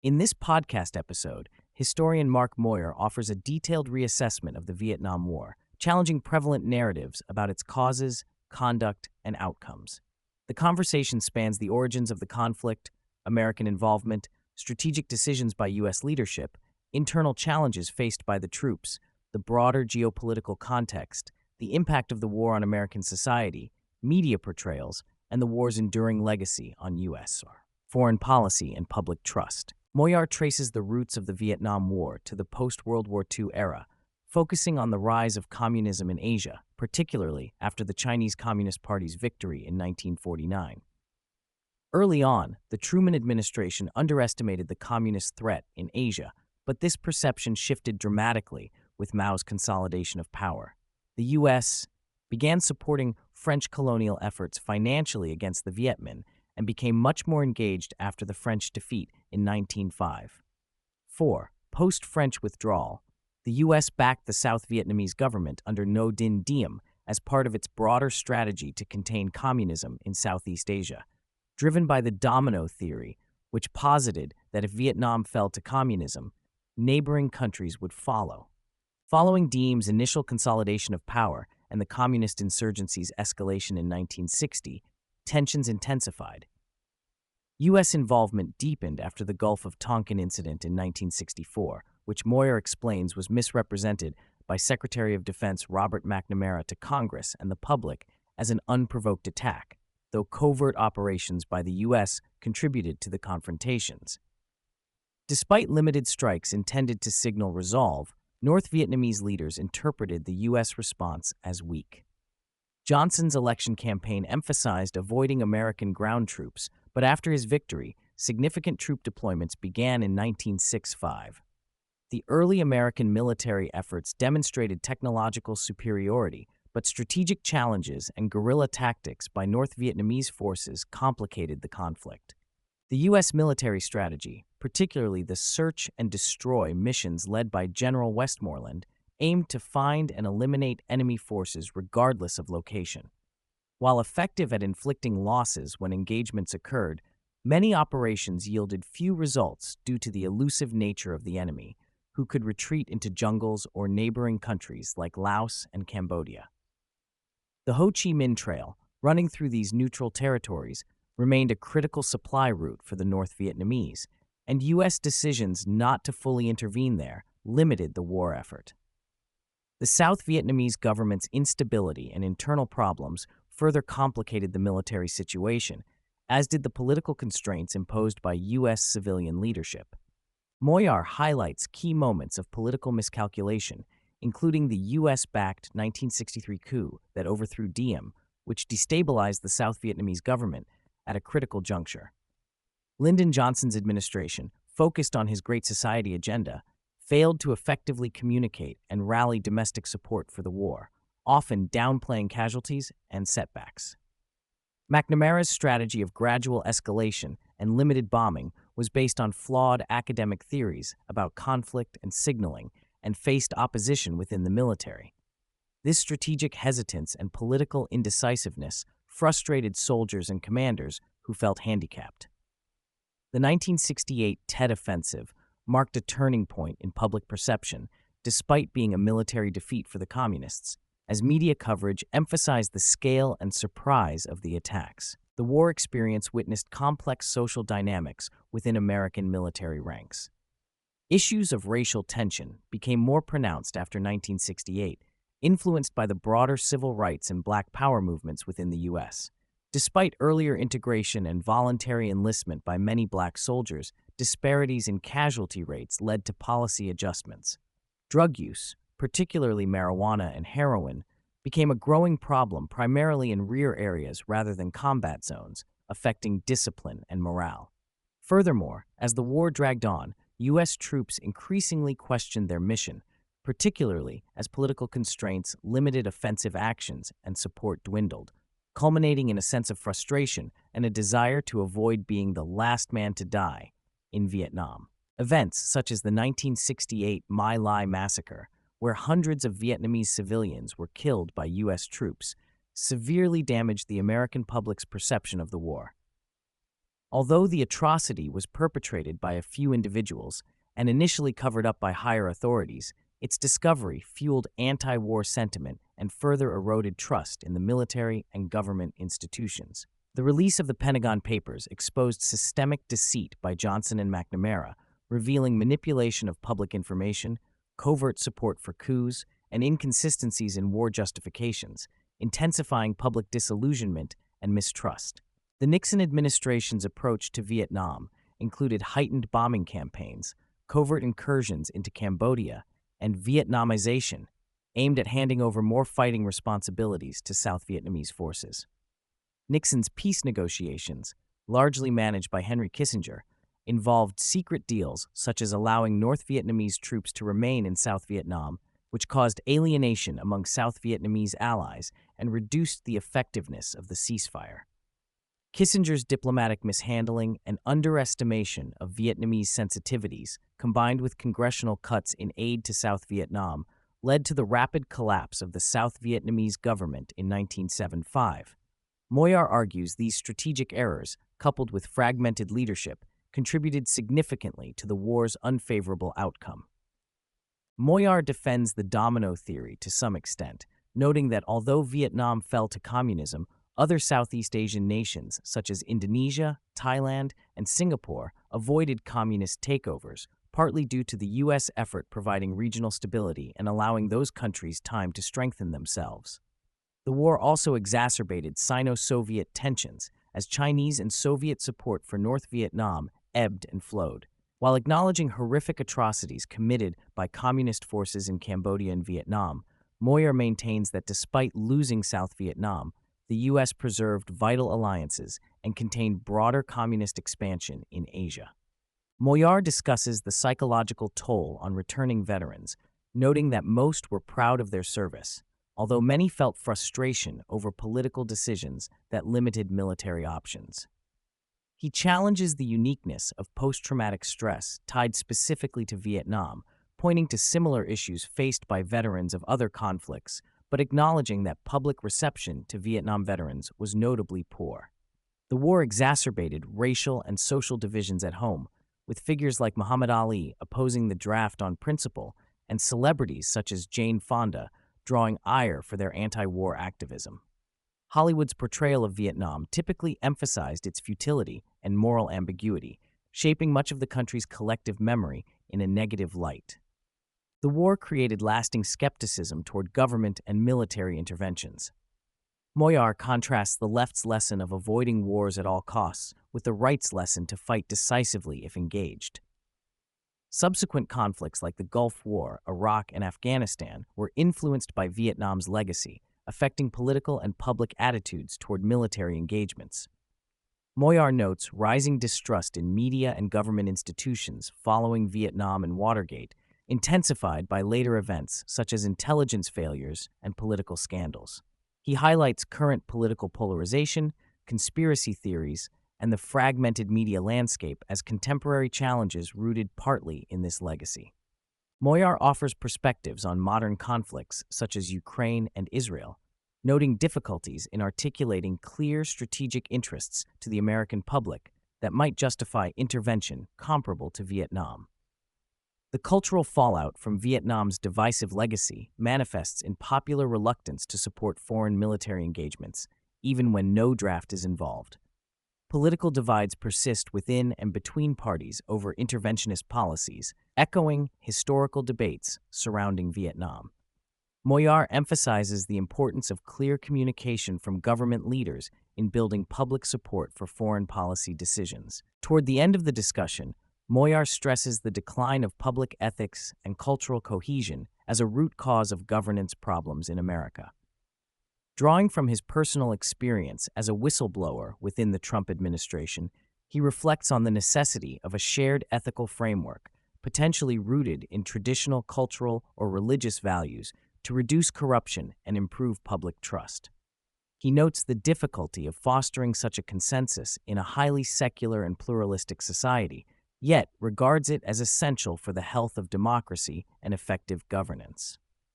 In this podcast episode, historian Mark Moyar offers a detailed reassessment of the Vietnam War, challenging prevalent narratives about its causes, conduct, and outcomes. The conversation spans the origins of the conflict, American involvement, strategic decisions by U.S. leadership, internal challenges faced by the troops, the broader geopolitical context, the impact of the war on American society, media portrayals, and the war's enduring legacy on U.S. foreign policy and public trust. Moyar traces the roots of the Vietnam War to the post-World War II era, focusing on the rise of communism in Asia, particularly after the Chinese Communist Party's victory in 1949. Early on, the Truman administration underestimated the communist threat in Asia, but this perception shifted dramatically with Mao's consolidation of power. The U.S. began supporting French colonial efforts financially against the Viet Minh and became much more engaged after the French defeat in 1905. 4. Post-French withdrawal, the U.S. backed the South Vietnamese government under Ngo Dinh Diem as part of its broader strategy to contain communism in Southeast Asia, driven by the Domino theory, which posited that if Vietnam fell to communism, neighboring countries would follow. Following Diem's initial consolidation of power and the communist insurgency's escalation in 1960, tensions intensified. U.S. involvement deepened after the Gulf of Tonkin incident in 1964, which Moyar explains was misrepresented by Secretary of Defense Robert McNamara to Congress and the public as an unprovoked attack, though covert operations by the U.S. contributed to the confrontations. Despite limited strikes intended to signal resolve, North Vietnamese leaders interpreted the U.S. response as weak. Johnson's election campaign emphasized avoiding American ground troops, but after his victory, significant troop deployments began in 1965. The early American military efforts demonstrated technological superiority, but strategic challenges and guerrilla tactics by North Vietnamese forces complicated the conflict. The U.S. military strategy, particularly the search and destroy missions led by General Westmoreland, aimed to find and eliminate enemy forces regardless of location. While effective at inflicting losses when engagements occurred, many operations yielded few results due to the elusive nature of the enemy, who could retreat into jungles or neighboring countries like Laos and Cambodia. The Ho Chi Minh Trail, running through these neutral territories, remained a critical supply route for the North Vietnamese, and U.S. decisions not to fully intervene there limited the war effort. The South Vietnamese government's instability and internal problems further complicated the military situation, as did the political constraints imposed by U.S. civilian leadership. Moyar highlights key moments of political miscalculation, including the U.S.-backed 1963 coup that overthrew Diem, which destabilized the South Vietnamese government at a critical juncture. Lyndon Johnson's administration, focused on his Great Society agenda, failed to effectively communicate and rally domestic support for the war, often downplaying casualties and setbacks. McNamara's strategy of gradual escalation and limited bombing was based on flawed academic theories about conflict and signaling and faced opposition within the military. This strategic hesitance and political indecisiveness frustrated soldiers and commanders who felt handicapped. The 1968 Tet Offensive marked a turning point in public perception, despite being a military defeat for the Communists, as media coverage emphasized the scale and surprise of the attacks. The war experience witnessed complex social dynamics within American military ranks. Issues of racial tension became more pronounced after 1968, influenced by the broader civil rights and Black Power movements within the U.S. Despite earlier integration and voluntary enlistment by many Black soldiers, disparities in casualty rates led to policy adjustments. Drug use, particularly marijuana and heroin, became a growing problem primarily in rear areas rather than combat zones, affecting discipline and morale. Furthermore, as the war dragged on, U.S. troops increasingly questioned their mission, particularly as political constraints limited offensive actions and support dwindled, culminating in a sense of frustration and a desire to avoid being the last man to die in Vietnam. Events such as the 1968 My Lai massacre, where hundreds of Vietnamese civilians were killed by U.S. troops, severely damaged the American public's perception of the war. Although the atrocity was perpetrated by a few individuals and initially covered up by higher authorities, its discovery fueled anti-war sentiment and further eroded trust in the military and government institutions. The release of the Pentagon Papers exposed systemic deceit by Johnson and McNamara, revealing manipulation of public information, covert support for coups, and inconsistencies in war justifications, intensifying public disillusionment and mistrust. The Nixon administration's approach to Vietnam included heightened bombing campaigns, covert incursions into Cambodia, and Vietnamization, aimed at handing over more fighting responsibilities to South Vietnamese forces. Nixon's peace negotiations, largely managed by Henry Kissinger, involved secret deals such as allowing North Vietnamese troops to remain in South Vietnam, which caused alienation among South Vietnamese allies and reduced the effectiveness of the ceasefire. Kissinger's diplomatic mishandling and underestimation of Vietnamese sensitivities, combined with congressional cuts in aid to South Vietnam, led to the rapid collapse of the South Vietnamese government in 1975. Moyar argues these strategic errors, coupled with fragmented leadership, contributed significantly to the war's unfavorable outcome. Moyar defends the domino theory to some extent, noting that although Vietnam fell to communism, other Southeast Asian nations, such as Indonesia, Thailand, and Singapore, avoided communist takeovers, partly due to the U.S. effort providing regional stability and allowing those countries time to strengthen themselves. The war also exacerbated Sino-Soviet tensions, as Chinese and Soviet support for North Vietnam ebbed and flowed. While acknowledging horrific atrocities committed by communist forces in Cambodia and Vietnam, Moyar maintains that despite losing South Vietnam, the U.S. preserved vital alliances and contained broader communist expansion in Asia. Moyar discusses the psychological toll on returning veterans, noting that most were proud of their service, although many felt frustration over political decisions that limited military options. He challenges the uniqueness of post-traumatic stress tied specifically to Vietnam, pointing to similar issues faced by veterans of other conflicts, but acknowledging that public reception to Vietnam veterans was notably poor. The war exacerbated racial and social divisions at home, with figures like Muhammad Ali opposing the draft on principle and celebrities such as Jane Fonda drawing ire for their anti-war activism. Hollywood's portrayal of Vietnam typically emphasized its futility and moral ambiguity, shaping much of the country's collective memory in a negative light. The war created lasting skepticism toward government and military interventions. Moyar contrasts the left's lesson of avoiding wars at all costs with the right's lesson to fight decisively if engaged. Subsequent conflicts like the Gulf War, Iraq, and Afghanistan were influenced by Vietnam's legacy, affecting political and public attitudes toward military engagements. Moyar notes rising distrust in media and government institutions following Vietnam and Watergate, intensified by later events such as intelligence failures and political scandals. He highlights current political polarization, conspiracy theories, and the fragmented media landscape as contemporary challenges rooted partly in this legacy. Moyar offers perspectives on modern conflicts such as Ukraine and Israel, noting difficulties in articulating clear strategic interests to the American public that might justify intervention comparable to Vietnam. The cultural fallout from Vietnam's divisive legacy manifests in popular reluctance to support foreign military engagements, even when no draft is involved. Political divides persist within and between parties over interventionist policies, echoing historical debates surrounding Vietnam. Moyar emphasizes the importance of clear communication from government leaders in building public support for foreign policy decisions. Toward the end of the discussion, Moyar stresses the decline of public ethics and cultural cohesion as a root cause of governance problems in America. Drawing from his personal experience as a whistleblower within the Trump administration, he reflects on the necessity of a shared ethical framework, potentially rooted in traditional cultural or religious values, to reduce corruption and improve public trust. He notes the difficulty of fostering such a consensus in a highly secular and pluralistic society, yet regards it as essential for the health of democracy and effective governance.